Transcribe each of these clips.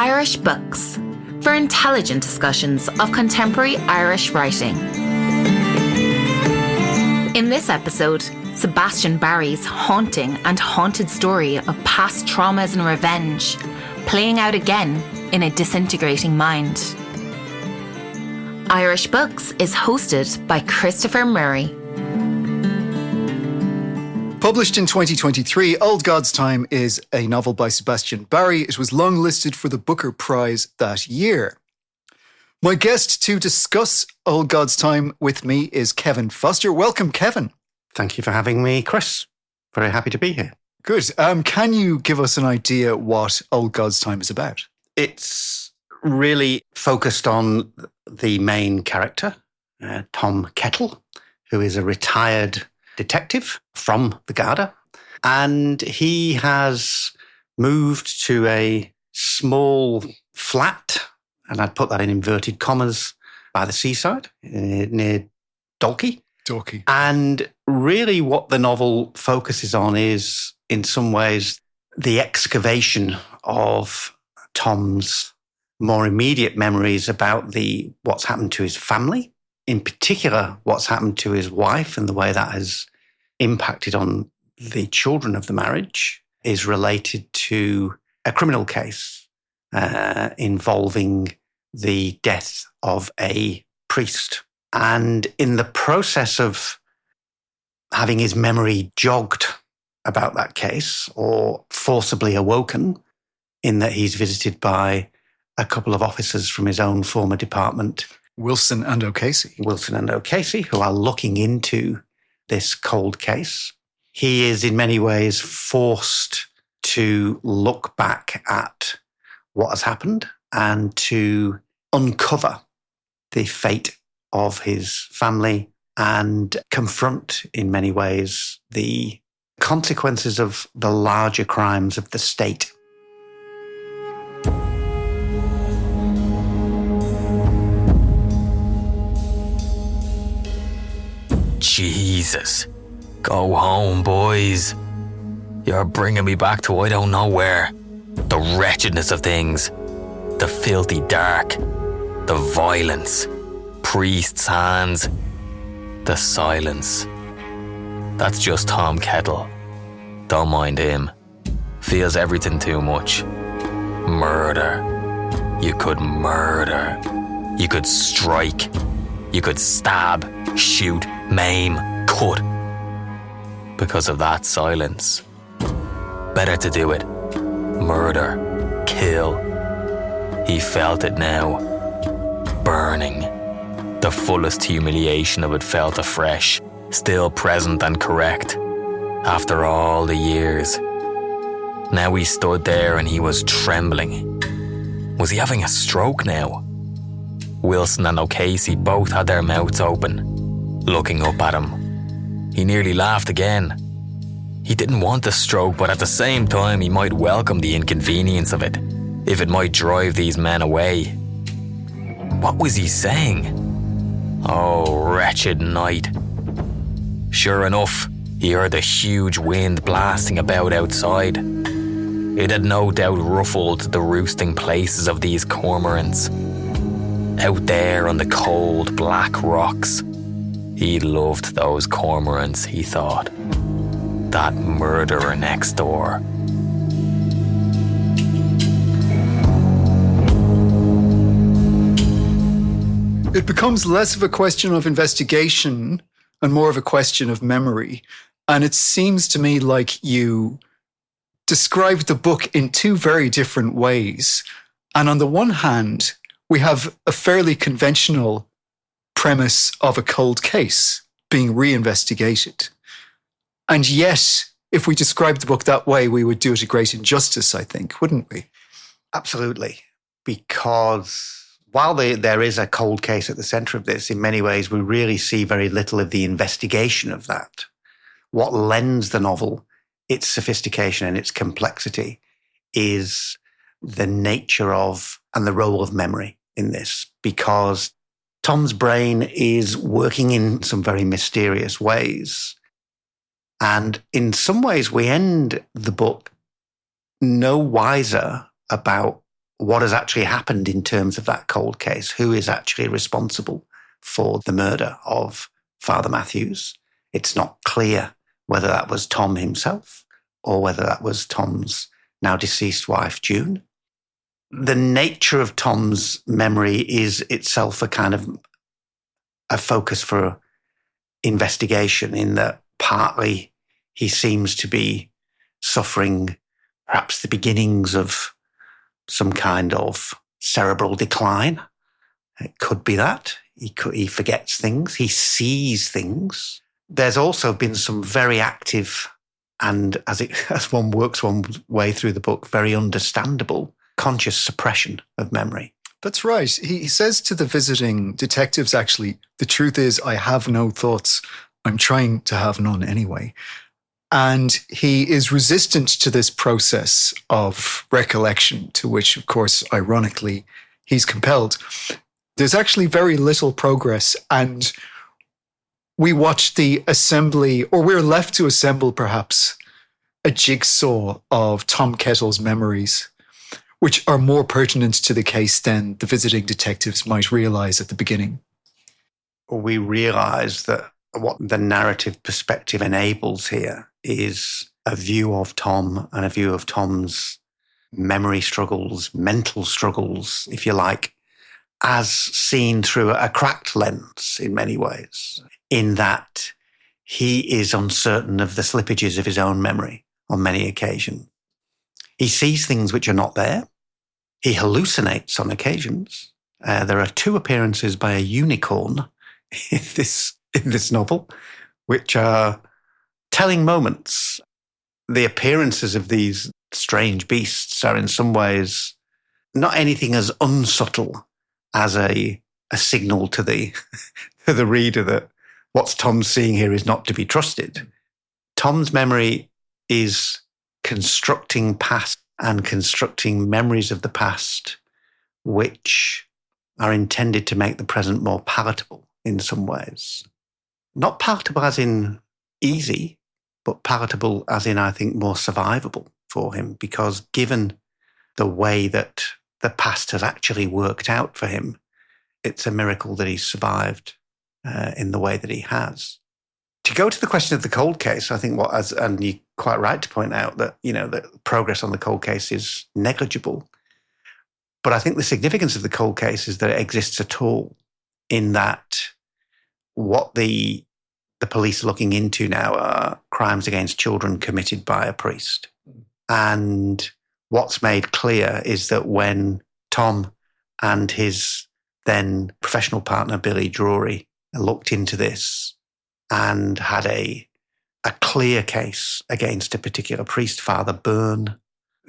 Irish Books, for intelligent discussions of contemporary Irish writing. In this episode, Sebastian Barry's haunting and haunted story of past traumas and revenge, playing out again in a disintegrating mind. Irish Books is hosted by Christopher Murray. Published in 2023, Old God's Time is a novel by Sebastian Barry. It was longlisted for the Booker Prize that year. My guest to discuss Old God's Time with me is Kevin Foster. Welcome, Kevin. Thank you for having me, Chris. Very happy to be here. Good. Can you give us an idea what Old God's Time is about? It's really focused on the main character, Tom Kettle, who is a retired detective from the Garda. And he has moved to a small flat, and I'd put that in inverted commas, by the seaside near Dalkey. And really what the novel focuses on is, in some ways, the excavation of Tom's more immediate memories about what's happened to his family, in particular what's happened to his wife and the way that has impacted on the children of the marriage, is related to a criminal case involving the death of a priest. And in the process of having his memory jogged about that case, or forcibly awoken, in that he's visited by a couple of officers from his own former department, Wilson and O'Casey, who are looking into this cold case. He is in many ways forced to look back at what has happened and to uncover the fate of his family and confront, in many ways, the consequences of the larger crimes of the state. Jesus. Go home, boys. You're bringing me back to I don't know where. The wretchedness of things. The filthy dark. The violence. Priests' hands. The silence. That's just Tom Kettle. Don't mind him. Feels everything too much. Murder. You could murder. You could strike. You could stab, shoot, maim, cut. Because of that silence. Better to do it. Murder. Kill. He felt it now. Burning. The fullest humiliation of it felt afresh, still present and correct, after all the years. Now he stood there and he was trembling. Was he having a stroke now? Wilson and O'Casey both had their mouths open, looking up at him. He nearly laughed again. He didn't want the stroke, but at the same time he might welcome the inconvenience of it, if it might drive these men away. What was he saying? Oh, wretched night. Sure enough, he heard the huge wind blasting about outside. It had no doubt ruffled the roosting places of these cormorants. Out there on the cold, black rocks. He loved those cormorants, he thought. That murderer next door. It becomes less of a question of investigation and more of a question of memory. And it seems to me like you described the book in two very different ways. And on the one hand, we have a fairly conventional premise of a cold case being reinvestigated. And yet, if we described the book that way, we would do it a great injustice, I think, wouldn't we? Absolutely. Because while there is a cold case at the centre of this, in many ways, we really see very little of the investigation of that. What lends the novel its sophistication and its complexity is the nature of and the role of memory in this, because Tom's brain is working in some very mysterious ways. And in some ways, we end the book no wiser about what has actually happened in terms of that cold case, who is actually responsible for the murder of Father Matthews. It's not clear whether that was Tom himself or whether that was Tom's now deceased wife, June. The nature of Tom's memory is itself a kind of a focus for investigation, in that partly he seems to be suffering perhaps the beginnings of some kind of cerebral decline. It could be that. He forgets things. He sees things. There's also been some very active and, as one works one way through the book, very understandable conscious suppression of memory. That's right. He says to the visiting detectives, actually, the truth is I have no thoughts. I'm trying to have none anyway. And he is resistant to this process of recollection, to which, of course, ironically, he's compelled. There's actually very little progress, and we watch the assembly, or we're left to assemble perhaps a jigsaw of Tom Kettle's memories, which are more pertinent to the case than the visiting detectives might realize at the beginning. We realize that what the narrative perspective enables here is a view of Tom and a view of Tom's memory struggles, mental struggles, if you like, as seen through a cracked lens in many ways, in that he is uncertain of the slippages of his own memory on many occasions. He sees things which are not there. He hallucinates on occasions. There are 2 appearances by a unicorn in this novel, which are telling moments. The appearances of these strange beasts are in some ways not anything as unsubtle as a signal to the to the reader that what Tom's seeing here is not to be trusted. Tom's memory is constructing past and constructing memories of the past which are intended to make the present more palatable in some ways. Not palatable as in easy, but palatable as in, I think, more survivable for him, because given the way that the past has actually worked out for him, it's a miracle that he's survived in the way that he has. To go to the question of the cold case, I think and you're quite right to point out that, the progress on the cold case is negligible. But I think the significance of the cold case is that it exists at all, in that what the police are looking into now are crimes against children committed by a priest. And what's made clear is that when Tom and his then professional partner, Billy Drury, looked into this and had a clear case against a particular priest, Father Byrne,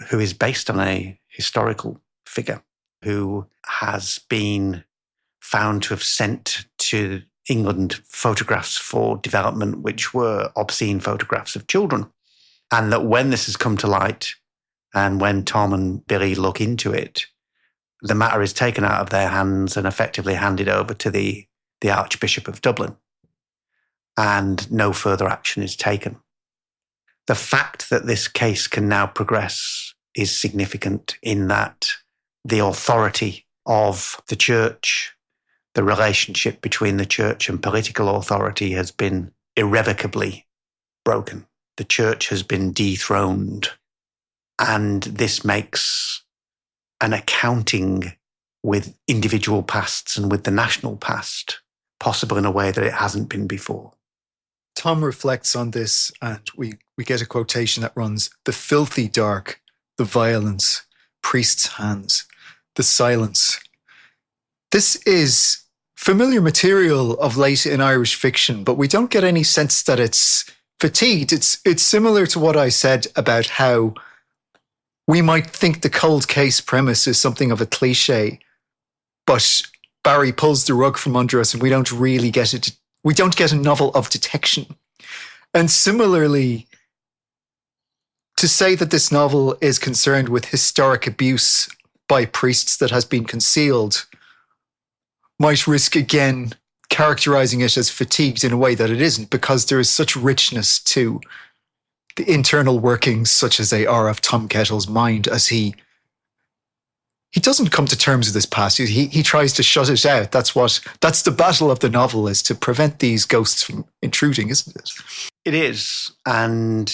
who is based on a historical figure who has been found to have sent to England photographs for development which were obscene photographs of children. And that when this has come to light and when Tom and Billy look into it, the matter is taken out of their hands and effectively handed over to the Archbishop of Dublin. And no further action is taken. The fact that this case can now progress is significant, in that the authority of the church, the relationship between the church and political authority, has been irrevocably broken. The church has been dethroned. And this makes an accounting with individual pasts and with the national past possible in a way that it hasn't been before. Tom reflects on this, and we get a quotation that runs, "The filthy dark, the violence, priest's hands, the silence." This is familiar material of late in Irish fiction, but we don't get any sense that it's fatigued. It's similar to what I said about how we might think the cold case premise is something of a cliche, but Barry pulls the rug from under us and we don't really get it. We don't get a novel of detection. And similarly, to say that this novel is concerned with historic abuse by priests that has been concealed might risk again characterizing it as fatigued in a way that it isn't, because there is such richness to the internal workings, such as they are, of Tom Kettle's mind as he he doesn't come to terms with his past. He tries to shut it out. That's the battle of the novel, is to prevent these ghosts from intruding, isn't it? It is. And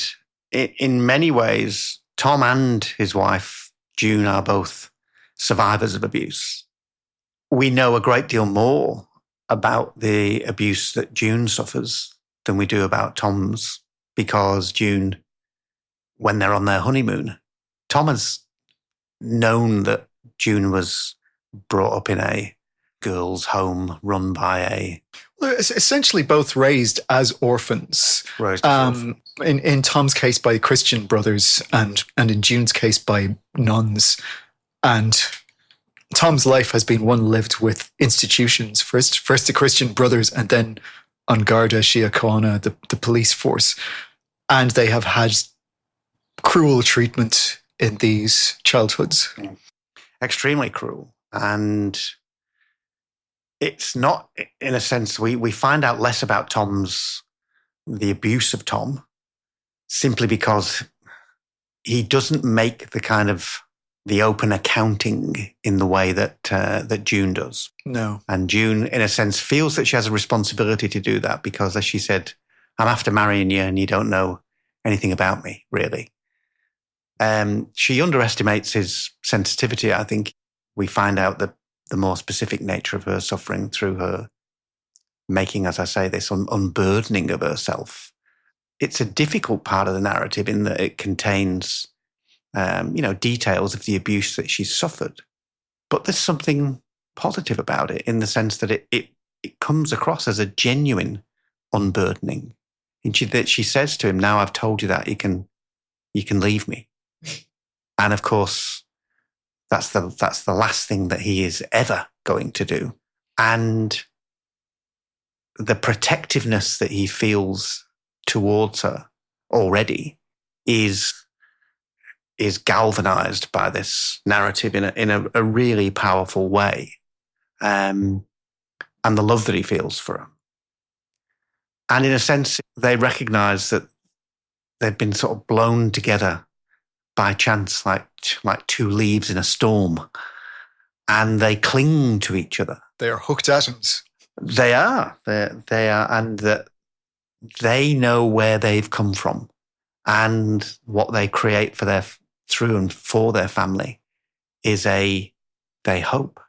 in many ways, Tom and his wife, June, are both survivors of abuse. We know a great deal more about the abuse that June suffers than we do about Tom's, because June, when they're on their honeymoon, Tom has known that June was brought up in a girls' home run by a... Well, essentially both raised as orphans. In Tom's case by Christian brothers, and in June's case by nuns. And Tom's life has been one lived with institutions. First the Christian brothers, and then An Garda Síochána, the police force. And they have had cruel treatment in these childhoods. Extremely cruel. And it's not, in a sense, we find out less about the abuse of Tom, simply because he doesn't make the open accounting in the way that June does. No. And June, in a sense, feels that she has a responsibility to do that because, as she said, I'm after marrying you and you don't know anything about me, really. She underestimates his sensitivity. I think we find out the more specific nature of her suffering through her making, as I say, this unburdening of herself. It's a difficult part of the narrative in that it contains, details of the abuse that she's suffered. But there's something positive about it in the sense that it comes across as a genuine unburdening. And she says to him, now I've told you that, you can leave me. And of course, that's the last thing that he is ever going to do. And the protectiveness that he feels towards her already is galvanized by this narrative in a really powerful way. And the love that he feels for her. And in a sense, they recognize that they've been sort of blown together by chance, like two leaves in a storm, and they cling to each other. They are hooked atoms. They are. They are, and that they know where they've come from, and what they create through and for their family is they hope,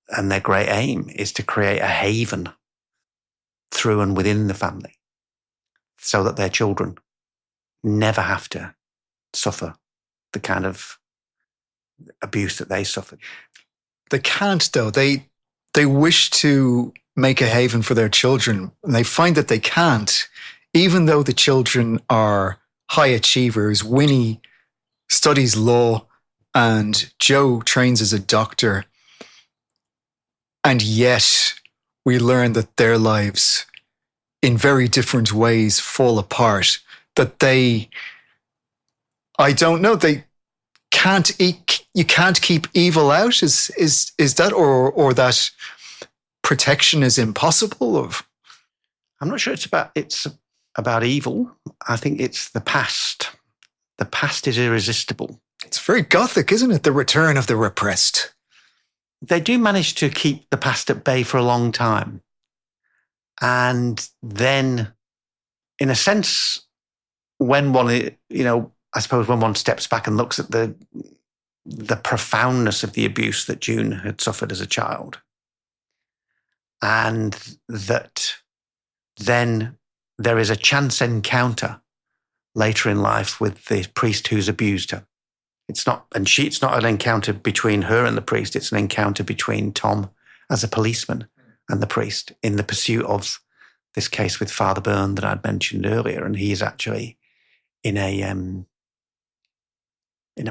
and their great aim is to create a haven through and within the family, so that their children never have to suffer the kind of abuse that they suffered. They can't, though. They wish to make a haven for their children, and they find that they can't, even though the children are high achievers. Winnie studies law, and Joe trains as a doctor. And yet we learn that their lives, in very different ways, fall apart. That I don't know. They can't. You can't keep evil out. Is that or that protection is impossible? I'm not sure it's about evil. I think it's the past. The past is irresistible. It's very Gothic, isn't it? The return of the repressed. They do manage to keep the past at bay for a long time, and then, in a sense, when one, I suppose when one steps back and looks at the profoundness of the abuse that June had suffered as a child, and that then there is a chance encounter later in life with the priest who's abused her. It's not an encounter between her and the priest. It's an encounter between Tom as a policeman and the priest in the pursuit of this case with Father Byrne that I'd mentioned earlier. And he is actually in a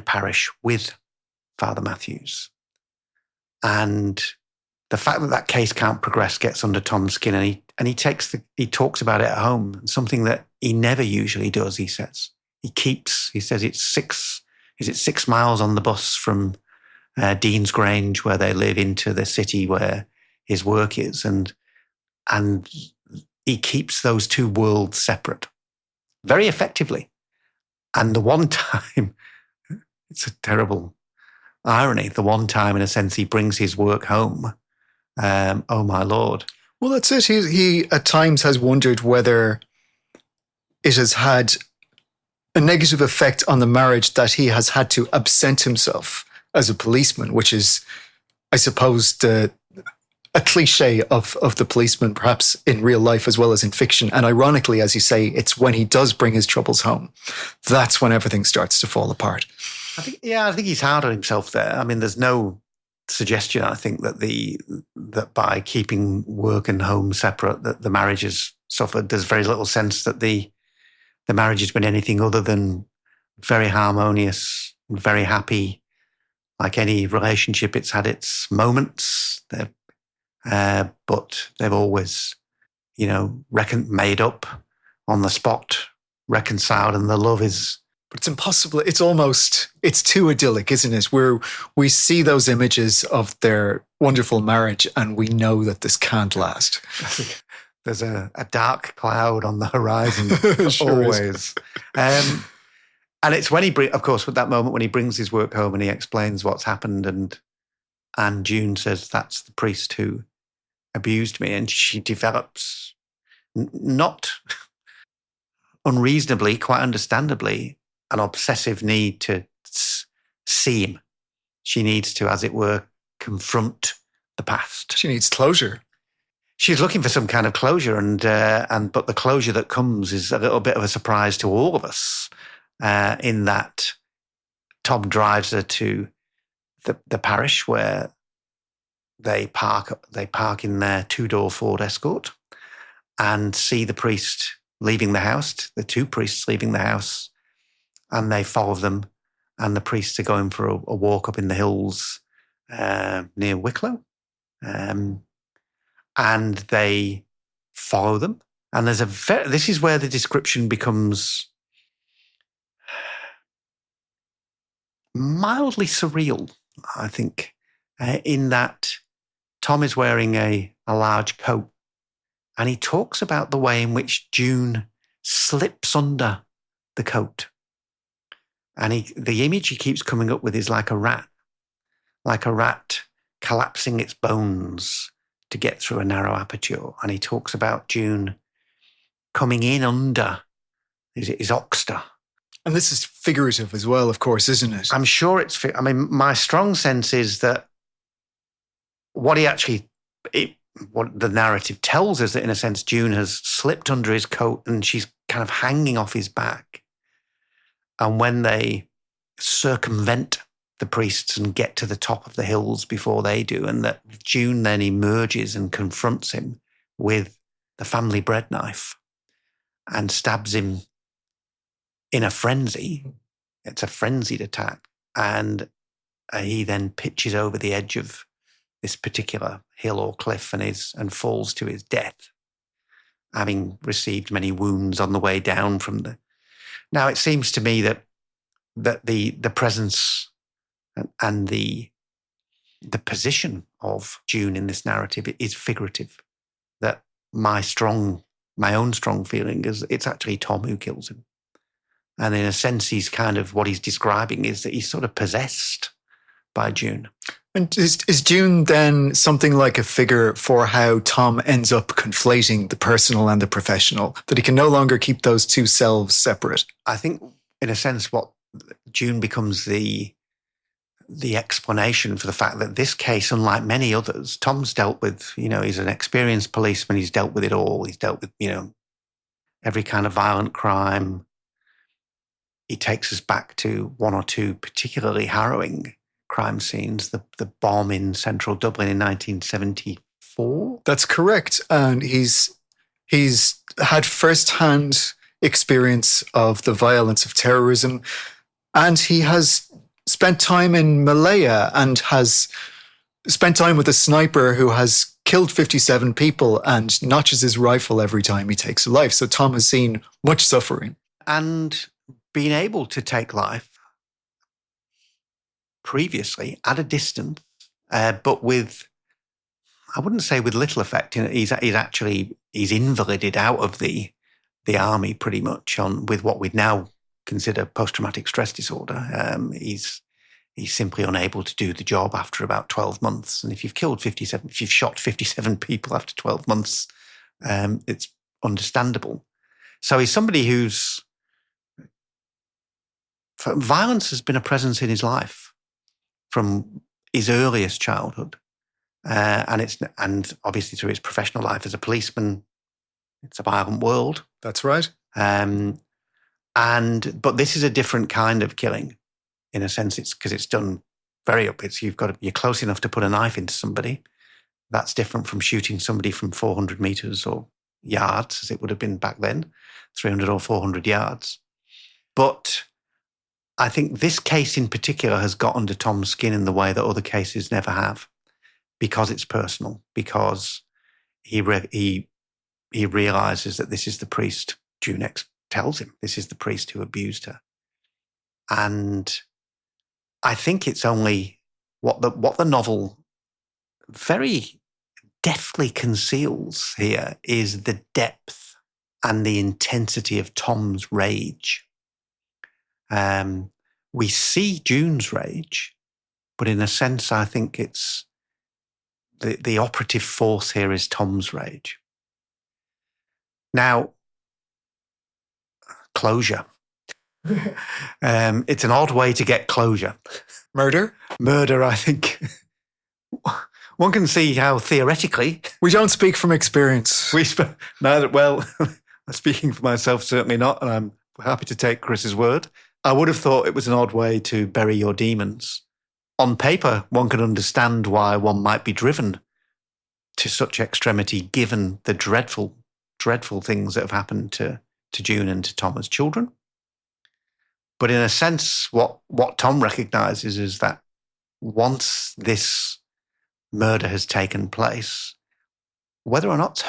parish with Father Matthews. And the fact that case can't progress gets under Tom's skin, and he talks about it at home, something that he never usually does. He says it's 6 miles on the bus from Dean's Grange, where they live, into the city where his work is, and he keeps those two worlds separate very effectively. And the one time, it's a terrible irony. The one time, in a sense, he brings his work home. Oh, my Lord. Well, that's it. He at times has wondered whether it has had a negative effect on the marriage that he has had to absent himself as a policeman, which is, I suppose, a cliche of the policeman, perhaps in real life as well as in fiction. And ironically, as you say, it's when he does bring his troubles home, that's when everything starts to fall apart. I think he's hard on himself there. I mean, there's no suggestion, I think, that by keeping work and home separate, that the marriage has suffered. There's very little sense that the marriage has been anything other than very harmonious, very happy. Like any relationship, it's had its moments, but they've always, made up on the spot, reconciled, and the love is. But it's impossible. It's too idyllic, isn't it? We see those images of their wonderful marriage and we know that this can't last. There's a dark cloud on the horizon, Sure always. And it's when of course, with that moment when he brings his work home and he explains what's happened, and June says, that's the priest who abused me. And she develops, not unreasonably, quite understandably, an obsessive need to see him. She needs to, as it were, confront the past. She needs closure. She's looking for some kind of closure, but the closure that comes is a little bit of a surprise to all of us. In that Tom drives her to the parish where they park in their 2-door Ford Escort and see the priest leaving the house, the two priests leaving the house, and they follow them, and the priests are going for a walk up in the hills near Wicklow, and they follow them. And this is where the description becomes mildly surreal, I think, in that Tom is wearing a large coat, and he talks about the way in which June slips under the coat. And the image he keeps coming up with is like a rat collapsing its bones to get through a narrow aperture. And he talks about June coming in under his oxter. And this is figurative as well, of course, isn't it? I'm sure my strong sense is that what the narrative tells us that, in a sense, June has slipped under his coat and she's kind of hanging off his back. And when they circumvent the priests and get to the top of the hills before they do, and that June then emerges and confronts him with the family bread knife and stabs him in a frenzy. It's a frenzied attack. And he then pitches over the edge of this particular hill or cliff and falls to his death, having received many wounds on the way down from the... Now, it seems to me that the presence and the position of June in this narrative is figurative. That my own strong feeling is it's actually Tom who kills him. And in a sense, he's kind of, what he's describing is that he's sort of possessed by June. And is June then something like a figure for how Tom ends up conflating the personal and the professional, that he can no longer keep those two selves separate? I think, in a sense, what June becomes the explanation for the fact that this case, unlike many others, Tom's dealt with, he's an experienced policeman, he's dealt with it all. He's dealt with, every kind of violent crime. He takes us back to one or two particularly harrowing crime scenes, the bomb in central Dublin in 1974. That's correct. And he's had first-hand experience of the violence of terrorism, and he has spent time in Malaya and has spent time with a sniper who has killed 57 people and notches his rifle every time he takes a life. So Tom has seen much suffering. And been able to take life previously at a distance, but with, I wouldn't say with little effect. He's invalided out of the army pretty much with what we'd now consider post-traumatic stress disorder. He's He's simply unable to do the job after about 12 months. And if you've shot 57 people after 12 months, it's understandable. So he's somebody who's, violence has been a presence in his life from his earliest childhood. And obviously through his professional life as a policeman, it's a violent world. That's right. But this is a different kind of killing, in a sense. It's because it's done very up. You're close enough to put a knife into somebody. That's different from shooting somebody from 400 meters or yards, as it would have been back then, 300 or 400 yards. But I think this case in particular has got under Tom's skin in the way that other cases never have, because it's personal, because he realizes that this is the priest. June tells him this is the priest who abused her. And I think it's only what the novel very deftly conceals here is the depth and the intensity of Tom's rage. We see June's rage, but in a sense, I think it's the operative force here is Tom's rage. Now, closure. It's an odd way to get closure. Murder? Murder, I think. One can see how theoretically... We don't speak from experience. Well, speaking for myself, certainly not, and I'm happy to take Chris's word. I would have thought it was an odd way to bury your demons. On paper, one can understand why one might be driven to such extremity, given the dreadful, dreadful things that have happened to June and to Tom as children. But in a sense, what Tom recognises is that once this murder has taken place, whether or not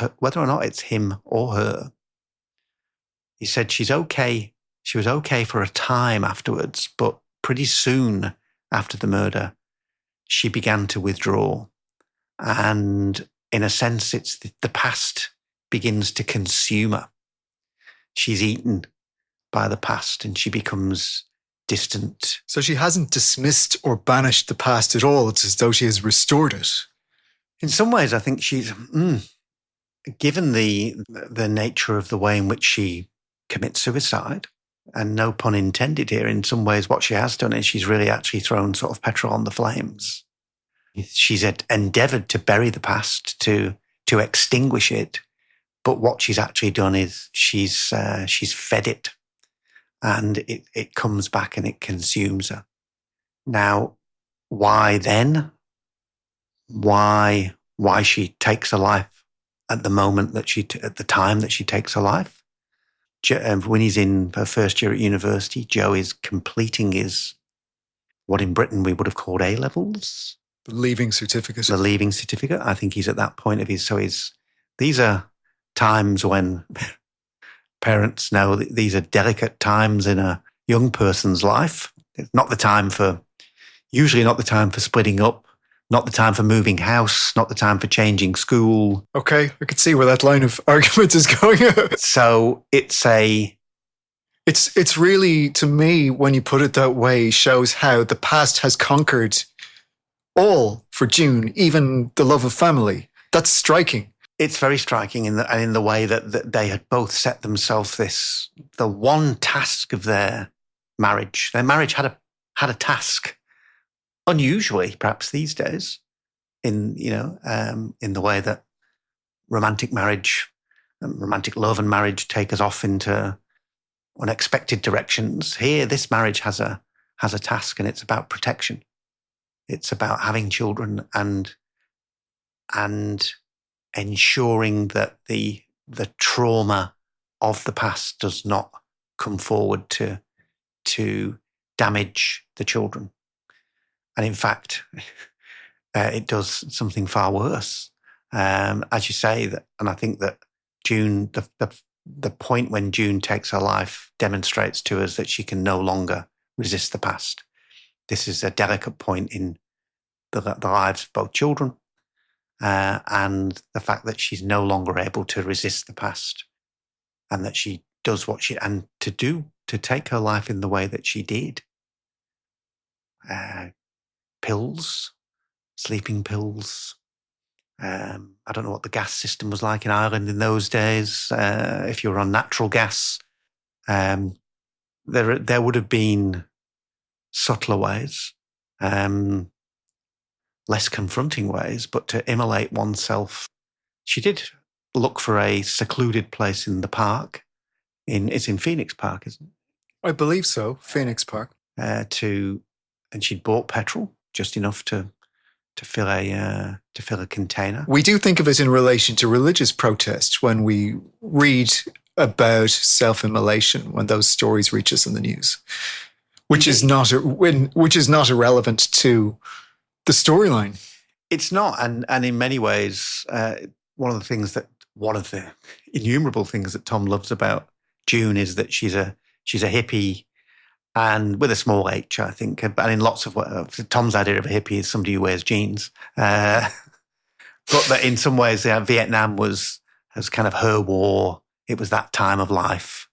it's him or her, he said she's okay. She was okay for a time afterwards, but pretty soon after the murder, she began to withdraw. And in a sense, it's the past begins to consume her. She's eaten by the past and she becomes distant. So she hasn't dismissed or banished the past at all. It's as though she has restored it. In some ways, I think she's, given the nature of the way in which she commits suicide, and no pun intended here, in some ways what she has done is she's really actually thrown sort of petrol on the flames. She's endeavoured to bury the past, to extinguish it, but what she's actually done is she's fed it, and it comes back and it consumes her. Now, why then? Why she takes her life at the moment at the time that she takes her life? When he's in her first year at university, Joe is completing what in Britain we would have called A-levels. The leaving certificate. The leaving certificate. I think he's at that point of these are times when parents know that these are delicate times in a young person's life. It's usually not the time for splitting up, not the time for moving house, not the time for changing school. Okay, I could see where that line of argument is going. So it's really, to me, when you put it that way, shows how the past has conquered all for June, even the love of family. That's striking. It's very striking in the way that they had both set themselves the one task of their marriage. Their marriage had a task, unusually perhaps these days, in the way that romantic marriage, romantic love and marriage take us off into unexpected directions. Here, this marriage has a task, and it's about protection. It's about having children and ensuring that the trauma of the past does not come forward to damage the children. And in fact, it does something far worse. As you say, and I think that June, the point when June takes her life demonstrates to us that she can no longer resist the past. This is a delicate point in the lives of both children, and the fact that she's no longer able to resist the past, and that she does to take her life in the way that she did. pills, sleeping pills. I don't know what the gas system was like in Ireland in those days. If you were on natural gas, there would have been subtler ways, less confronting ways, but to immolate oneself. She did look for a secluded place in the park. It's in Phoenix Park, isn't it? I believe so, Phoenix Park. And she'd bought petrol, just enough to fill a container. We do think of it in relation to religious protests when we read about self-immolation, when those stories reach us in the news, which is not irrelevant to the storyline. It's not, and in many ways, one of the innumerable things that Tom loves about June is that she's a hippie, and with a small h, I think. And in lots of Tom's idea of a hippie is somebody who wears jeans, but that in some ways, Vietnam was kind of her war. It was that time of life,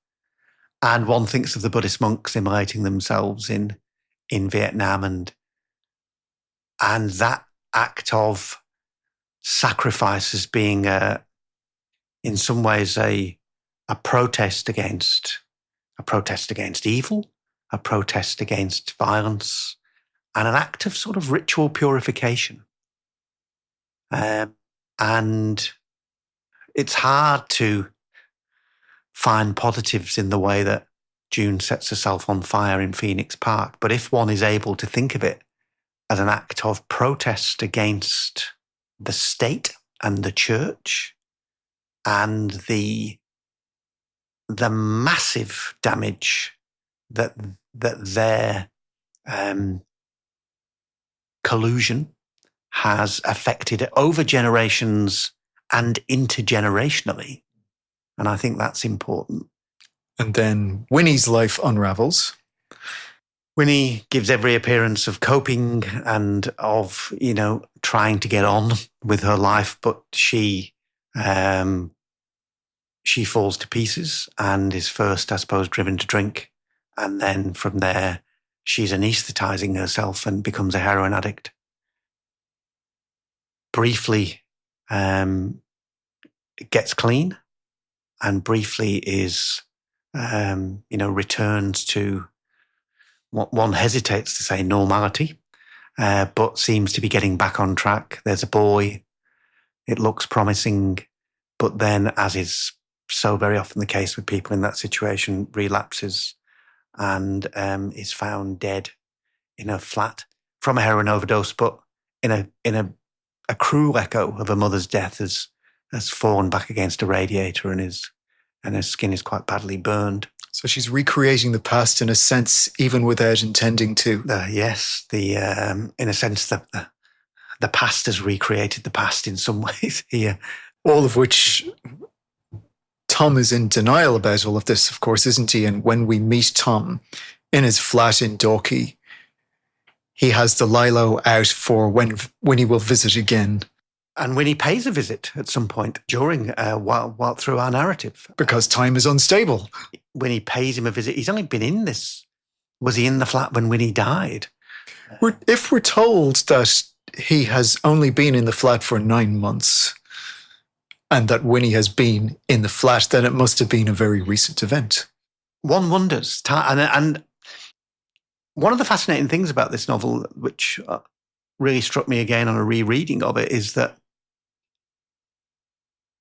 and one thinks of the Buddhist monks immolating themselves in Vietnam, and that act of sacrifice as being in some ways a protest against evil, a protest against violence, and an act of sort of ritual purification. And it's hard to find positives in the way that June sets herself on fire in Phoenix Park. But if one is able to think of it as an act of protest against the state and the church and the massive damage that their collusion has affected over generations and intergenerationally. And I think that's important. And then Winnie's life unravels. Winnie gives every appearance of coping and of, trying to get on with her life, but she falls to pieces and is first, I suppose, driven to drink. And then from there, she's anaesthetizing herself and becomes a heroin addict. Briefly, gets clean and briefly is, returns to what one hesitates to say normality, but seems to be getting back on track. There's a boy. It looks promising, but then, as is so very often the case with people in that situation, relapses and is found dead in a flat from a heroin overdose, but in a cruel echo of her mother's death has fallen back against a radiator and her skin is quite badly burned. So she's recreating the past in a sense, even without intending to. Yes, in a sense, the past has recreated the past in some ways here. All of which Tom is in denial about all of this, of course, isn't he? And when we meet Tom in his flat in Dalkey, he has the Lilo out for when he will visit again. And when he pays a visit at some point during, while through our narrative. Because time is unstable. When he pays him a visit, he's only been in this. Was he in the flat when Winnie died? If we're told that he has only been in the flat for 9 months and that Winnie has been in the flat, then it must have been a very recent event. One wonders. And one of the fascinating things about this novel, which really struck me again on a rereading of it, is that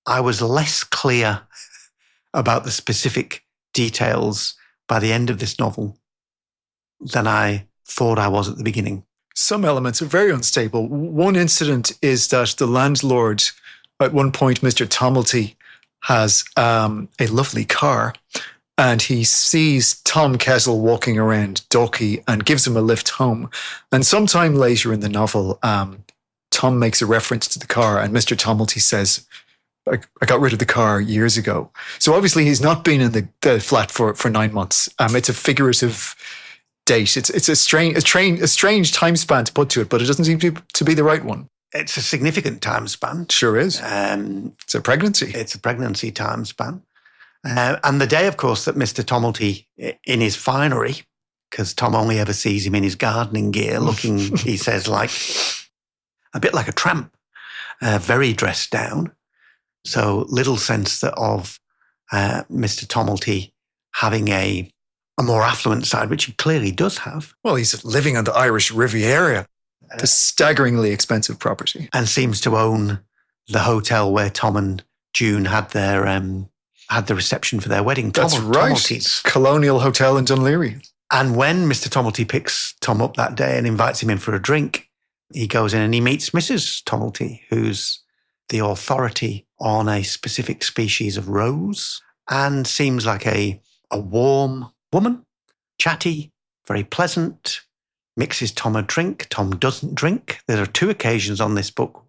I was less clear about the specific details by the end of this novel than I thought I was at the beginning. Some elements are very unstable. One incident is that the landlord, at one point, Mr. Tomelty, has a lovely car, and he sees Tom Kettle walking around Dalkey and gives him a lift home. And sometime later in the novel, Tom makes a reference to the car, and Mr. Tomelty says, I got rid of the car years ago. So obviously he's not been in the flat for 9 months. It's a figurative date. It's a strange time span to put to it, but it doesn't seem to be the right one. It's a significant time span. Sure is. It's a pregnancy. It's a pregnancy time span. And the day, of course, that Mr. Tomelty, in his finery, because Tom only ever sees him in his gardening gear looking, he says, like a bit like a tramp, very dressed down. So little sense of Mr. Tommelty having a more affluent side, which he clearly does have. Well, he's living on the Irish Riviera, a staggeringly expensive property. And seems to own the hotel where Tom and June had their had the reception for their wedding. That's right. Tommelty's. Colonial Hotel in Dunleary. And when Mr. Tommelty picks Tom up that day and invites him in for a drink, he goes in and he meets Mrs. Tommelty, who's the authority on a specific species of rose and seems like a warm woman, chatty, very pleasant, mixes Tom a drink. Tom doesn't drink. There are 2 occasions in this book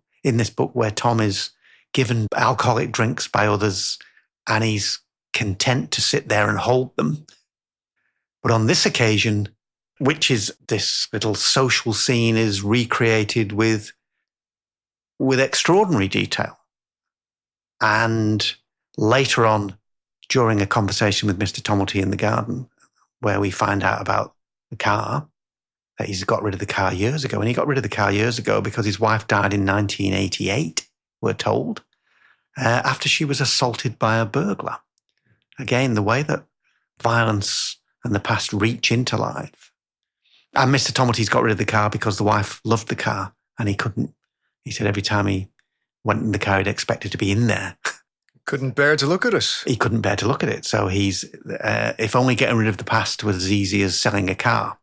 where Tom is given alcoholic drinks by others and he's content to sit there and hold them. But on this occasion, which is this little social scene, is recreated with extraordinary detail. And later on, during a conversation with Mr. Tommelty in the garden, where we find out about the car, that he's got rid of the car years ago. And he got rid of the car years ago because his wife died in 1988, we're told, after she was assaulted by a burglar. Again, the way that violence and the past reach into life. And Mr. Tommelty's got rid of the car because the wife loved the car and he couldn't. He said every time he went in the car, he'd expected to be in there. Couldn't bear to look at it. He couldn't bear to look at it. So he's, if only getting rid of the past was as easy as selling a car.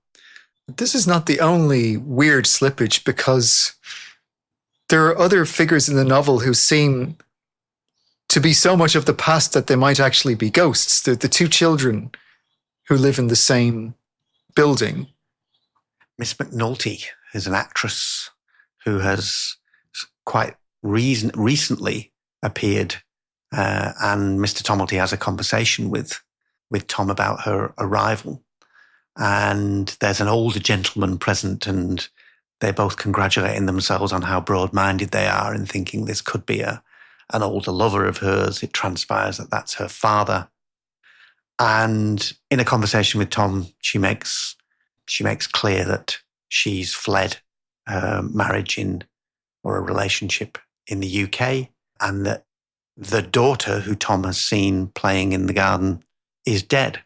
This is not the only weird slippage, because there are other figures in the novel who seem to be so much of the past that they might actually be ghosts. The 2 children who live in the same building. Miss McNulty is an actress who has quite recently appeared, and Mr. Tommelty has a conversation with Tom about her arrival. And there's an older gentleman present, and they're both congratulating themselves on how broad-minded they are in thinking this could be an older lover of hers. It transpires that that's her father. And in a conversation with Tom, she makes clear that she's fled her marriage or a relationship in the UK, and that the daughter who Tom has seen playing in the garden is dead.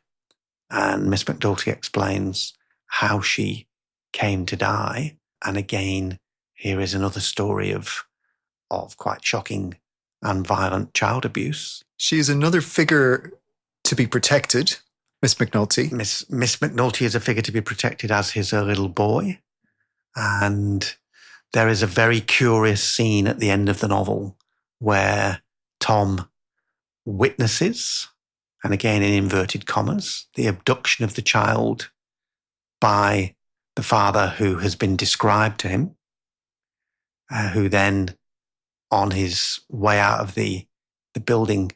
And Miss McNulty explains how she came to die. And again, here is another story of quite shocking and violent child abuse. She is another figure to be protected, Miss McNulty. Miss McNulty is a figure to be protected, as is her little boy. And there is a very curious scene at the end of the novel where Tom witnesses, and again in inverted commas, the abduction of the child by the father who has been described to him, who then, on his way out of the building,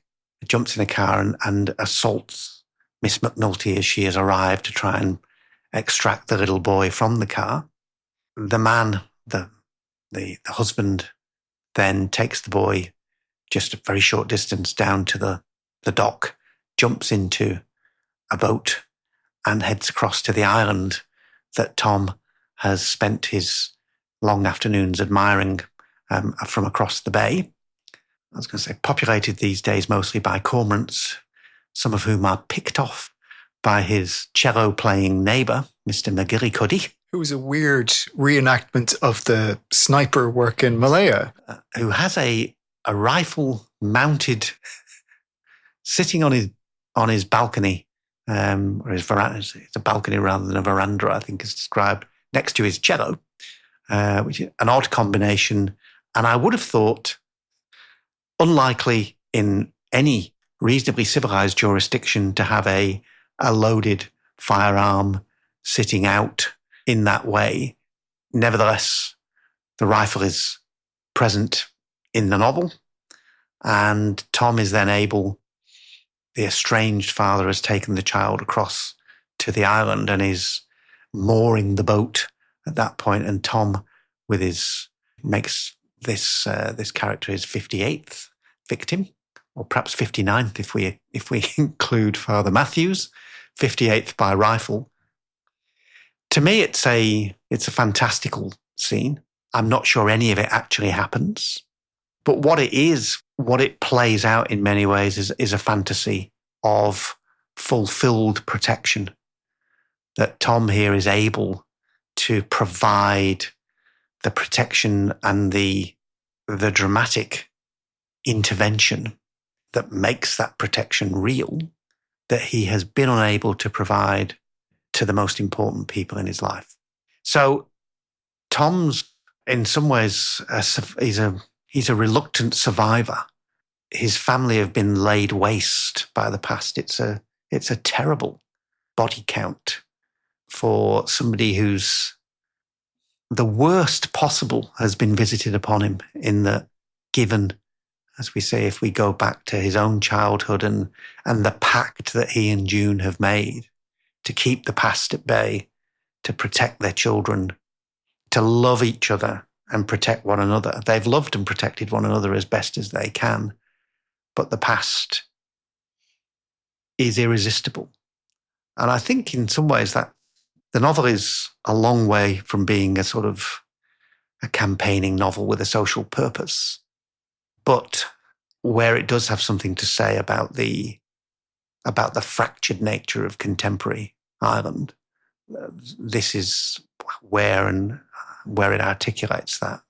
jumps in a car and assaults Miss McNulty as she has arrived to try and extract the little boy from the car. The man, the husband, then takes the boy just a very short distance down to the dock, jumps into a boat and heads across to the island that Tom has spent his long afternoons admiring from across the bay. I was going to say populated these days mostly by cormorants, some of whom are picked off by his cello-playing neighbour, Mr. McGillicuddy. Who was a weird reenactment of the sniper work in Malaya. Who has a rifle mounted, sitting on his balcony, or his veranda. It's a balcony rather than a veranda, I think is described, next to his cello, which is an odd combination. And I would have thought unlikely in any reasonably civilized jurisdiction to have a loaded firearm sitting out in that way. Nevertheless, the rifle is present in the novel, and Tom is then able, the estranged father has taken the child across to the island and is mooring the boat at that point, and Tom makes this character his 58th victim, or perhaps 59th if we include Father Matthews, 58th by rifle. To me, it's a fantastical scene. I'm not sure any of it actually happens. But what it plays out in many ways is a fantasy of fulfilled protection. That Tom here is able to provide the protection and the dramatic intervention that makes that protection real, that he has been unable to provide to the most important people in his life. So Tom's, in some ways, he's a reluctant survivor. His family have been laid waste by the past. It's a terrible body count for somebody who's the worst possible has been visited upon him, in that, given, as we say, if we go back to his own childhood and the pact that he and June have made to keep the past at bay, to protect their children, to love each other and protect one another. They've loved and protected one another as best as they can, but the past is irresistible. And I think in some ways that the novel is a long way from being a sort of a campaigning novel with a social purpose. But where it does have something to say about the fractured nature of contemporary Ireland, this is where it articulates that.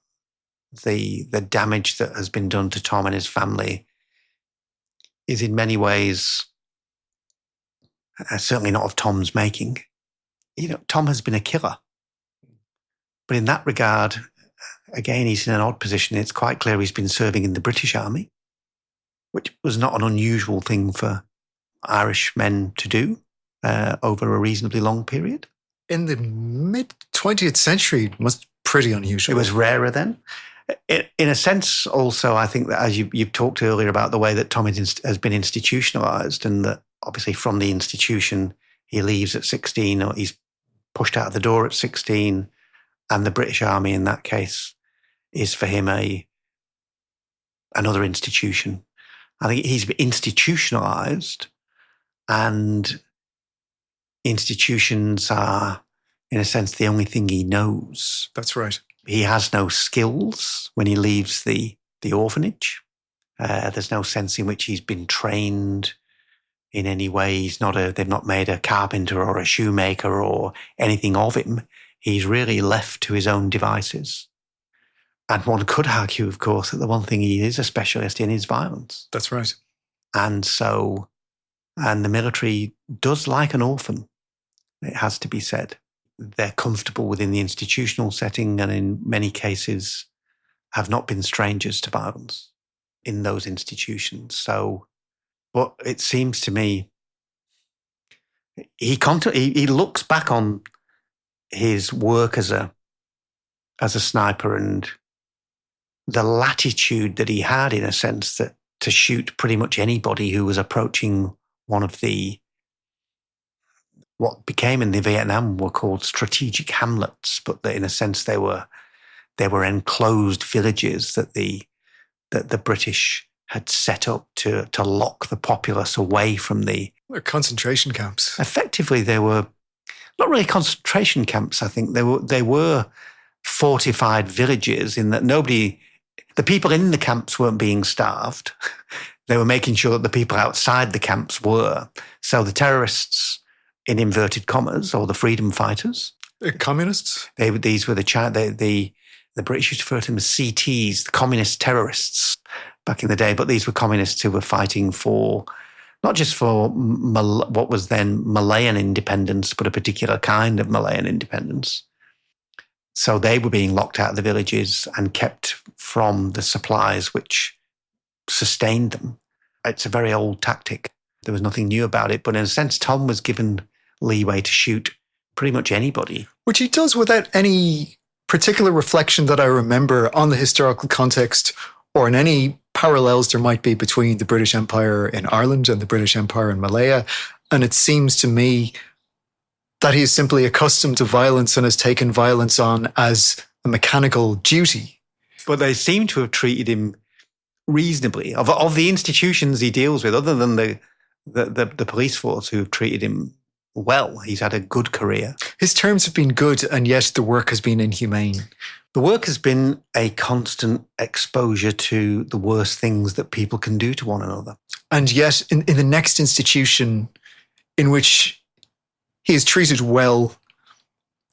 The damage that has been done to Tom and his family is in many ways certainly not of Tom's making. Tom has been a killer. But in that regard, again, he's in an odd position. It's quite clear he's been serving in the British Army, which was not an unusual thing for Irish men to do over a reasonably long period. In the mid-20th century, it was pretty unusual. It was rarer then. In a sense, also, I think that as you've talked earlier about the way that Tom has been institutionalized, and that obviously from the institution he leaves at 16, or he's pushed out of the door at 16, and the British Army in that case is for him another institution. I think he's institutionalized, and institutions are, in a sense, the only thing he knows. That's right. He has no skills when he leaves the orphanage. There's no sense in which he's been trained in any way. They've not made a carpenter or a shoemaker or anything of him. He's really left to his own devices. And one could argue, of course, that the one thing he is a specialist in is violence. That's right. And the military does like an orphan, it has to be said. They're comfortable within the institutional setting, and in many cases have not been strangers to violence in those institutions. So, but it seems to me he looks back on his work as a sniper and the latitude that he had, in a sense, that to shoot pretty much anybody who was approaching one of what became in the Vietnam were called strategic hamlets, but that in a sense they were enclosed villages that the British had set up to lock the populace away from the concentration camps. Effectively, they were not really concentration camps. I think they were fortified villages, in that the people in the camps weren't being starved. They were making sure that the people outside the camps were. So the terrorists, in inverted commas, or the freedom fighters, communists. These were the British used to refer to them as CTs, the communist terrorists back in the day. But these were communists who were fighting for not just for what was then Malayan independence, but a particular kind of Malayan independence. So they were being locked out of the villages and kept from the supplies which sustained them. It's a very old tactic. There was nothing new about it. But in a sense, Tom was given leeway to shoot pretty much anybody. Which he does without any particular reflection that I remember on the historical context or in any parallels there might be between the British Empire in Ireland and the British Empire in Malaya. And it seems to me that he is simply accustomed to violence and has taken violence on as a mechanical duty. But they seem to have treated him reasonably. Of the institutions he deals with, other than the police force who have treated him well. He's had a good career. His terms have been good, and yet the work has been inhumane. The work has been a constant exposure to the worst things that people can do to one another. And yet, in the next institution in which he is treated well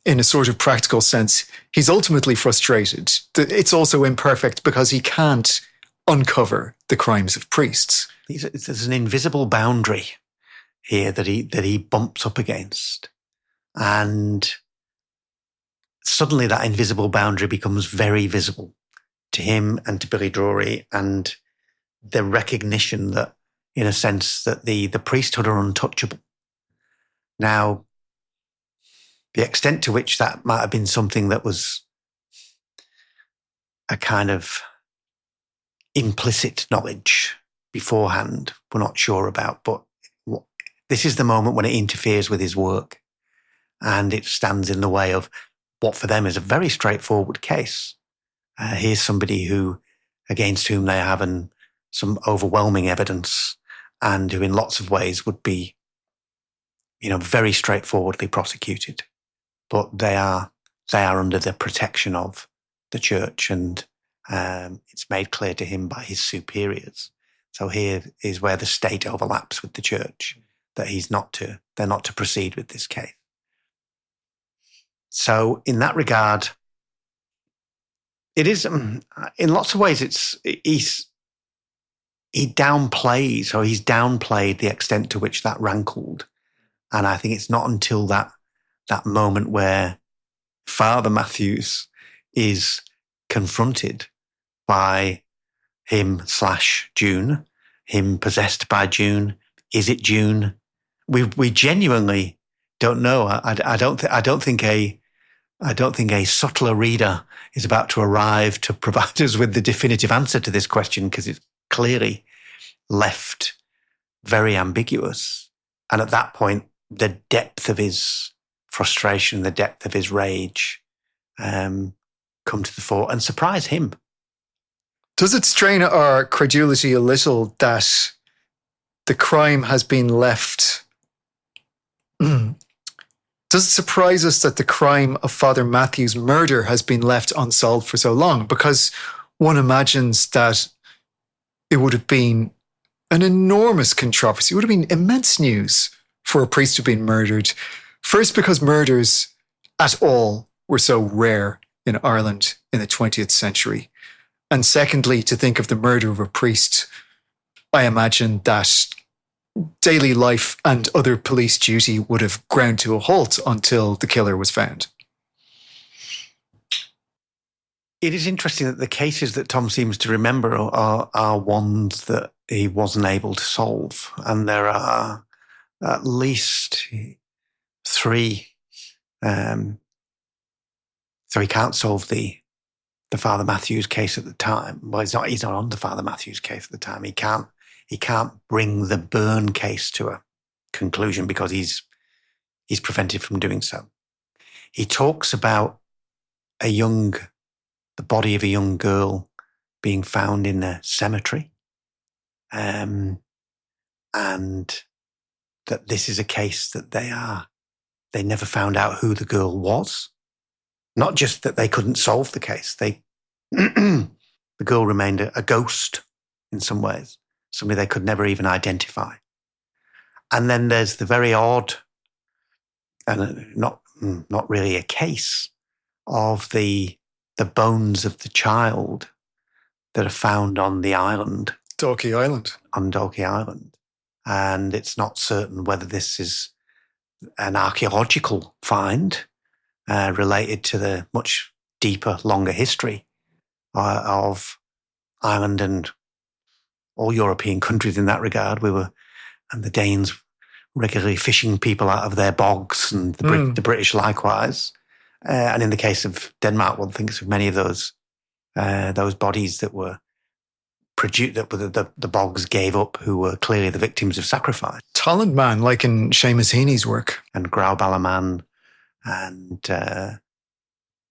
in a sort of practical sense, he's ultimately frustrated. It's also imperfect because he can't uncover the crimes of priests. There's an invisible boundary here that he bumps up against. And suddenly that invisible boundary becomes very visible to him and to Billy Drury, and the recognition that, in a sense, that the priesthood are untouchable. Now, the extent to which that might have been something that was a kind of implicit knowledge beforehand, we're not sure about, but this is the moment when it interferes with his work, and it stands in the way of what for them is a very straightforward case. Here's somebody against whom they have some overwhelming evidence, and who in lots of ways would be, very straightforwardly prosecuted. But they are under the protection of the church, and it's made clear to him by his superiors. So here is where the state overlaps with the church, that they're not to proceed with this case. So in that regard, it is, in lots of ways, he's downplayed the extent to which that rankled. And I think it's not until that moment where Father Matthews is confronted by him/June, him possessed by June. Is it June? We genuinely don't know. I don't think a subtler reader is about to arrive to provide us with the definitive answer to this question, because it's clearly left very ambiguous. And at that point, the depth of his frustration, the depth of his rage come to the fore and surprise him. Does it strain our credulity a little that the crime has been left? Does it surprise us that the crime of Father Matthew's murder has been left unsolved for so long? Because one imagines that it would have been an enormous controversy. It would have been immense news for a priest to have been murdered. First, because murders at all were so rare in Ireland in the 20th century. And secondly, to think of the murder of a priest, I imagine that daily life and other police duty would have ground to a halt until the killer was found. It is interesting that the cases that Tom seems to remember are ones that he wasn't able to solve. And there are at least 3. So he can't solve the Father Matthews case at the time. Well, he's not on the Father Matthews case at the time. He can't bring the Byrne case to a conclusion because he's prevented from doing so. He talks about the body of a young girl being found in a cemetery, and that this is a case that they never found out who the girl was. Not just that they couldn't solve the case, the girl remained a ghost in some ways, somebody they could never even identify. And then there's the very odd, and not really a case, of the bones of the child that are found on the island. Dalkey Island. On Dalkey Island. And it's not certain whether this is an archaeological find related to the much deeper, longer history of Ireland and all European countries in that regard. And the Danes regularly fishing people out of their bogs, and the British likewise. And in the case of Denmark, one thinks of many of those bodies that were produced, that the bogs gave up, who were clearly the victims of sacrifice. Talent man, like in Seamus Heaney's work. And Grauballaman. And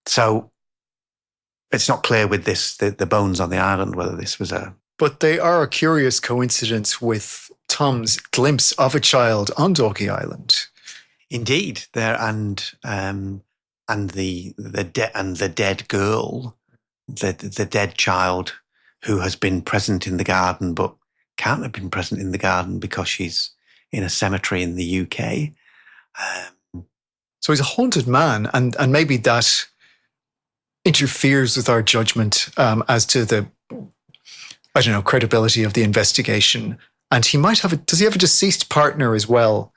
so it's not clear with the bones on the island whether this was a... But they are a curious coincidence with Tom's glimpse of a child on Dalkey Island. Indeed, there and the dead girl, the dead child who has been present in the garden but can't have been present in the garden because she's in a cemetery in the UK. So he's a haunted man, and maybe that interferes with our judgment as to the, I don't know, credibility of the investigation. And he might have does he have a deceased partner as well?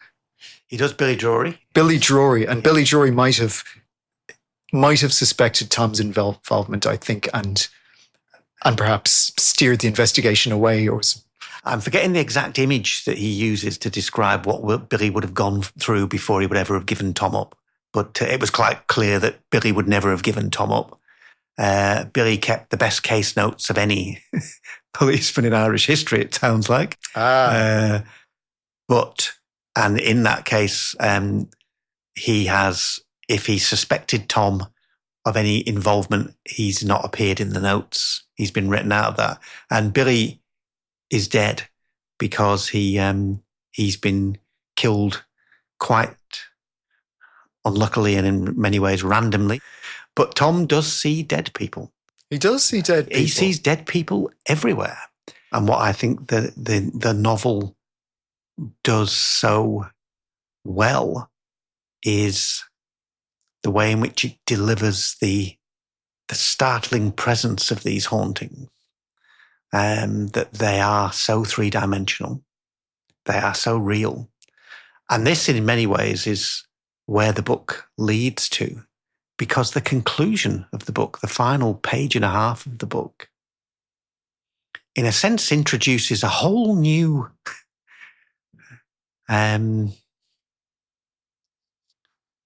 He does, Billy Drury. Billy Drury, and Billy Drury might have suspected Tom's involvement, I think, and perhaps steered the investigation away. I'm forgetting the exact image that he uses to describe what Billy would have gone through before he would ever have given Tom up. But it was quite clear that Billy would never have given Tom up. Billy kept the best case notes of any policeman in Irish history, it sounds like. And in that case, he has, if he suspected Tom of any involvement, he's not appeared in the notes. He's been written out of that. And Billy is dead because he's been killed quite unluckily and in many ways randomly. But Tom does see dead people. He does see dead people. He sees dead people everywhere. And what I think the novel does so well is the way in which it delivers the startling presence of these hauntings. That they are so three-dimensional. They are so real. And this, in many ways, is where the book leads to, because the conclusion of the book, the final page and a half of the book, in a sense introduces a whole new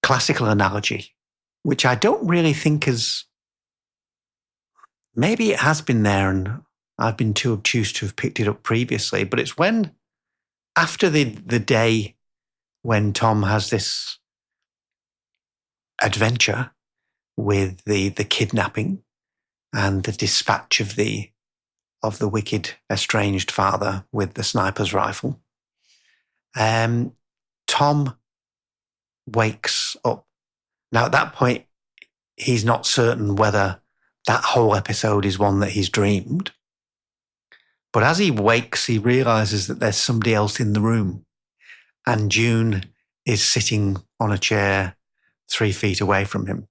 classical analogy, which I don't really think is, maybe it has been there and I've been too obtuse to have picked it up previously, but it's when, after the day when Tom has this adventure with the kidnapping and the dispatch of the wicked estranged father with the sniper's rifle, Tom wakes up. Now, at that point, he's not certain whether that whole episode is one that he's dreamed. But as he wakes, he realizes that there's somebody else in the room. And June is sitting on a chair 3 feet away from him.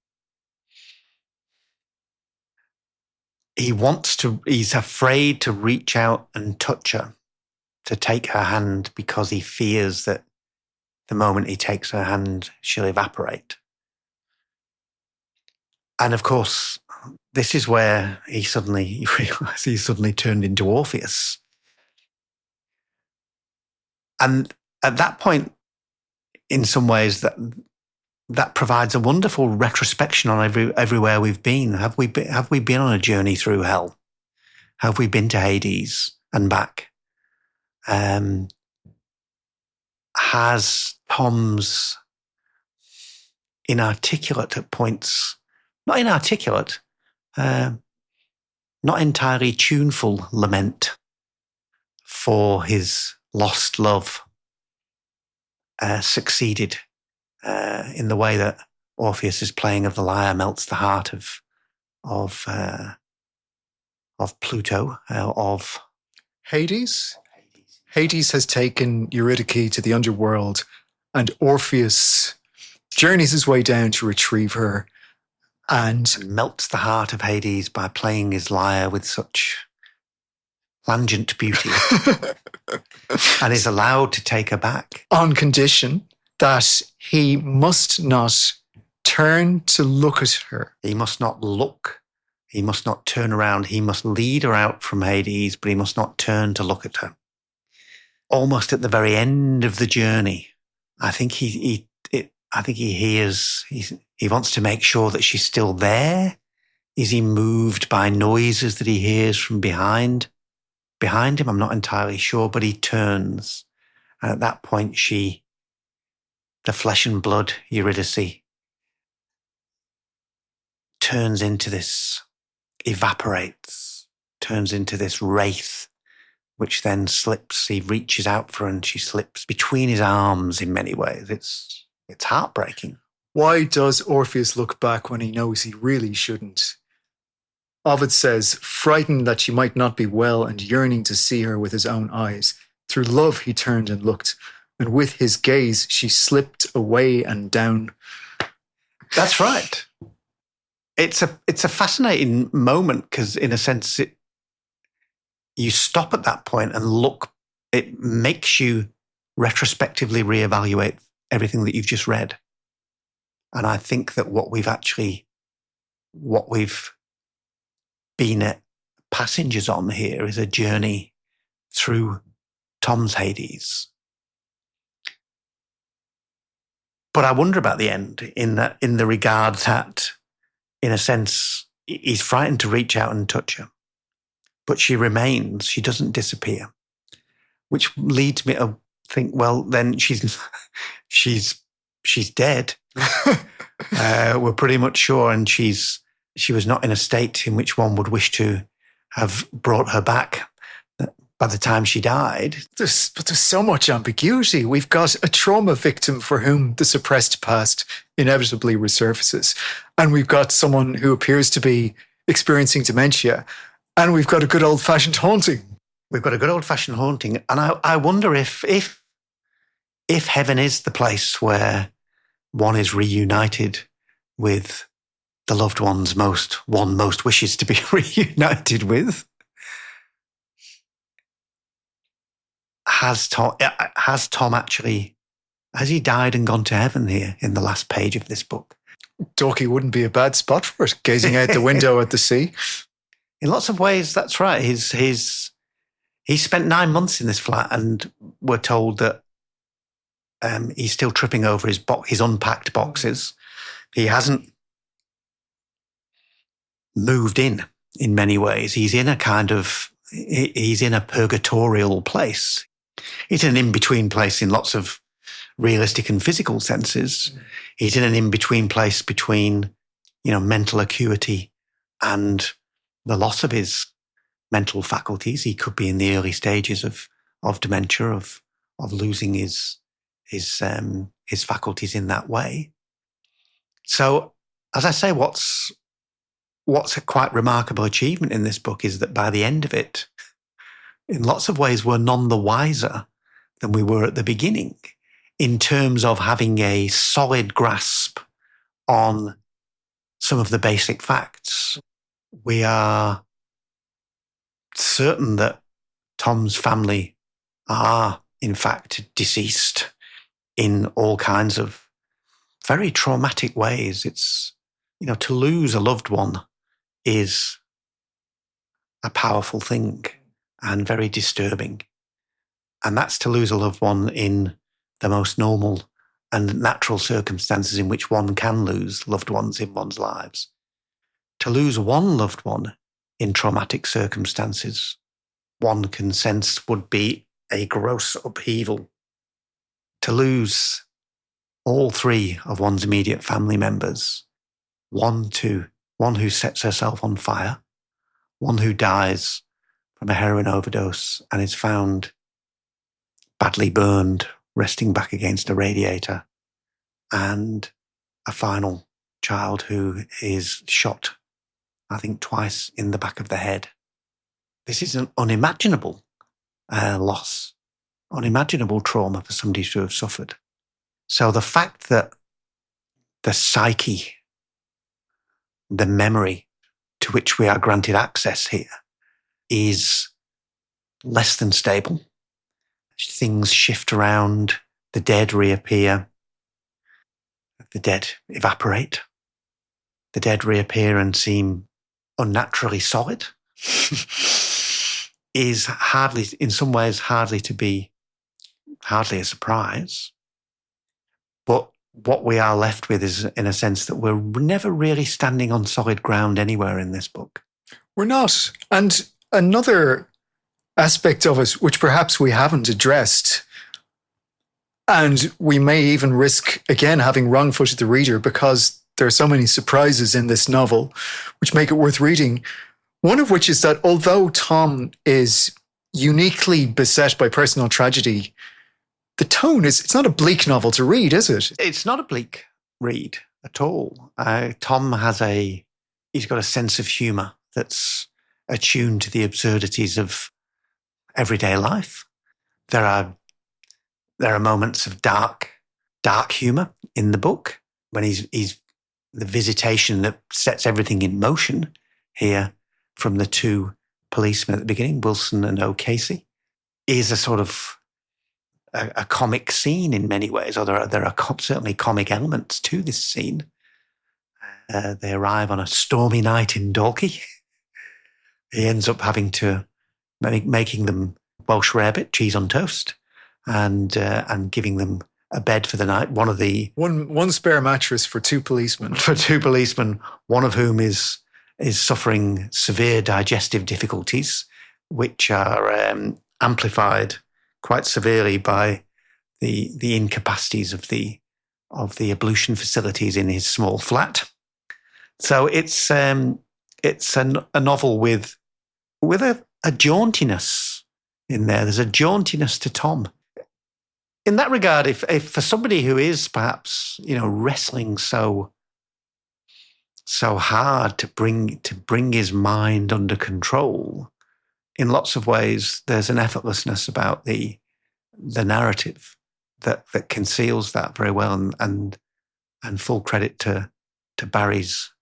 He's afraid to reach out and touch her, to take her hand, because he fears that the moment he takes her hand, she'll evaporate. And of course, this is where he realizes he's suddenly turned into Orpheus. And at that point, in some ways, that provides a wonderful retrospection on everywhere we've been. Have we been on a journey through hell? Have we been to Hades and back? Has Tom's inarticulate at points, not inarticulate, not entirely tuneful lament for his lost love succeeded in the way that Orpheus' playing of the lyre melts the heart of Pluto, of Hades? Hades has taken Eurydice to the underworld, and Orpheus journeys his way down to retrieve her and melts the heart of Hades by playing his lyre with such plangent beauty and is allowed to take her back. On condition that he must not turn to look at her. He must not look. He must not turn around. He must lead her out from Hades, but he must not turn to look at her. Almost at the very end of the journey, I think he hears, he wants to make sure that she's still there. Is he moved by noises that he hears from behind him? I'm not entirely sure, but he turns. And at that point, the flesh and blood Eurydice, turns into this, evaporates, turns into this wraith, which then slips. He reaches out for her and she slips between his arms in many ways. It's heartbreaking. Why does Orpheus look back when he knows he really shouldn't? Ovid says, frightened that she might not be well and yearning to see her with his own eyes. Through love he turned and looked, and with his gaze she slipped away and down. That's right. It's a fascinating moment because, in a sense, you stop at that point and look. It makes you retrospectively reevaluate everything that you've just read. And I think that what we've been at passengers on here is a journey through Tom's Hades. But I wonder about the end in the regard that, in a sense, he's frightened to reach out and touch her. But she remains, she doesn't disappear. Which leads me to think, well, then she's dead. We're pretty much sure, and she was not in a state in which one would wish to have brought her back by the time she died. But there's so much ambiguity. We've got a trauma victim for whom the suppressed past inevitably resurfaces. And we've got someone who appears to be experiencing dementia. And we've got a good old-fashioned haunting. We've got a good old-fashioned haunting. And I wonder if heaven is the place where one is reunited with the loved ones one most wishes to be reunited with. Has Tom actually, has he died and gone to heaven here in the last page of this book? Dorky wouldn't be a bad spot for it, gazing out the window at the sea. In lots of ways, that's right. He spent 9 months in this flat, and we're told that he's still tripping over his unpacked boxes. He hasn't moved in many ways. He's in a purgatorial place. He's in an in-between place in lots of realistic and physical senses. He's in an in-between place between, mental acuity and the loss of his mental faculties. He could be in the early stages of dementia, of losing his faculties in that way. So, as I say, what's a quite remarkable achievement in this book is that by the end of it, in lots of ways, we're none the wiser than we were at the beginning in terms of having a solid grasp on some of the basic facts. We are certain that Tom's family are, in fact, deceased in all kinds of very traumatic ways. It's, to lose a loved one is a powerful thing and very disturbing. And that's to lose a loved one in the most normal and natural circumstances in which one can lose loved ones in one's lives. To lose one loved one in traumatic circumstances, one can sense would be a gross upheaval. To lose all three of one's immediate family members, one who sets herself on fire, one who dies from a heroin overdose and is found badly burned, resting back against a radiator, and a final child who is shot, I think, twice in the back of the head. This is an unimaginable loss, unimaginable trauma for somebody to have suffered. So the fact that the psyche, the memory to which we are granted access here is less than stable. Things shift around, the dead reappear, the dead evaporate, the dead reappear and seem unnaturally solid, is hardly, in some ways, hardly a surprise. But what we are left with is, in a sense, that we're never really standing on solid ground anywhere in this book. We're not. And another aspect of it, which perhaps we haven't addressed, and we may even risk, again, having wrong-footed the reader because there are so many surprises in this novel, which make it worth reading. One of which is that although Tom is uniquely beset by personal tragedy, the tone it's not a bleak novel to read, is it? It's not a bleak read at all. Tom he's got a sense of humour that's attuned to the absurdities of everyday life. There are moments of dark humour in the book when he's the visitation that sets everything in motion here from the two policemen at the beginning, Wilson and O'Casey, is a sort of a comic scene in many ways, or there are certainly comic elements to this scene. They arrive on a stormy night in Dalkey. He ends up having to making them Welsh rarebit, cheese on toast, and giving them a bed for the night. One spare mattress for two policemen. For two policemen, one of whom is suffering severe digestive difficulties, which are amplified quite severely by the incapacities of the ablution facilities in his small flat. So it's a novel with a jauntiness in there. There's a jauntiness to Tom. In that regard, if for somebody who is perhaps wrestling so hard to bring his mind under control, in lots of ways, there's an effortlessness about the narrative that conceals that very well, and full credit to Barry's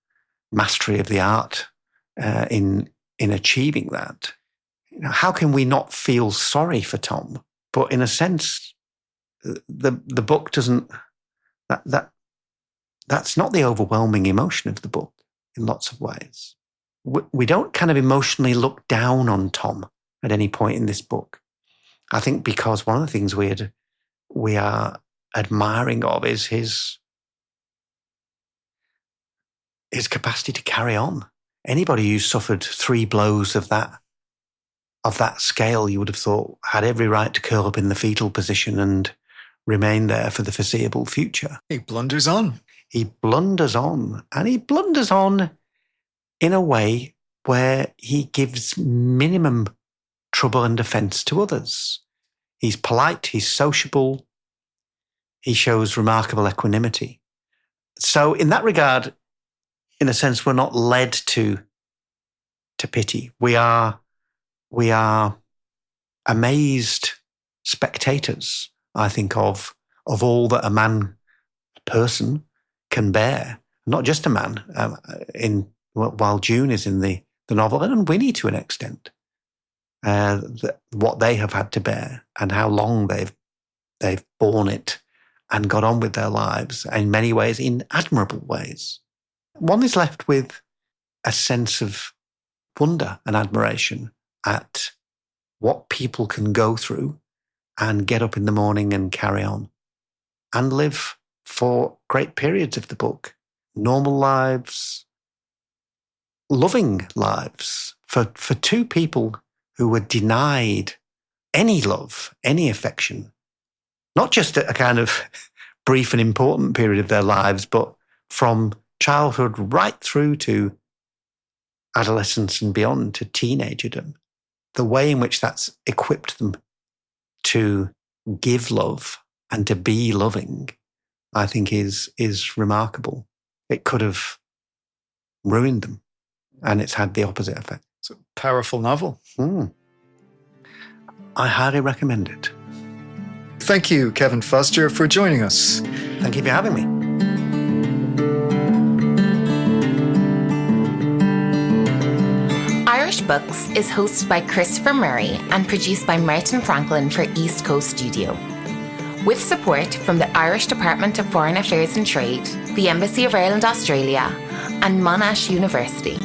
mastery of the art in achieving that. How can we not feel sorry for Tom? But in a sense, the book doesn't. That's not the overwhelming emotion of the book in lots of ways. We don't kind of emotionally look down on Tom at any point in this book. I think because one of the things we are admiring of is his capacity to carry on. Anybody who suffered 3 blows of that scale, you would have thought, had every right to curl up in the fetal position and remain there for the foreseeable future. He blunders on. He blunders on, and he blunders on in a way where he gives minimum trouble and offence to others. He's polite, he's sociable, he shows remarkable equanimity. So in that regard, in a sense, we're not led to pity. We are amazed spectators, I think, of all that a person can bear. Not just a man, while June is in the novel, and Winnie to an extent, what they have had to bear and how long they've borne it and got on with their lives, in many ways, in admirable ways. One is left with a sense of wonder and admiration at what people can go through and get up in the morning and carry on and live for great periods of the book. Normal lives, loving lives for 2 people who were denied any love, any affection, not just a kind of brief and important period of their lives, but from childhood right through to adolescence and beyond, to teenagerdom. The way in which that's equipped them to give love and to be loving, I think is remarkable. It could have ruined them, and it's had the opposite effect. It's a powerful novel. I highly recommend it. Thank you, Kevin Foster, for joining us. Thank you for having me. Irish Books is hosted by Christopher Murray and produced by Martin Franklin for East Coast Studio, with support from the Irish Department of Foreign Affairs and Trade, the Embassy of Ireland Australia, and Monash University.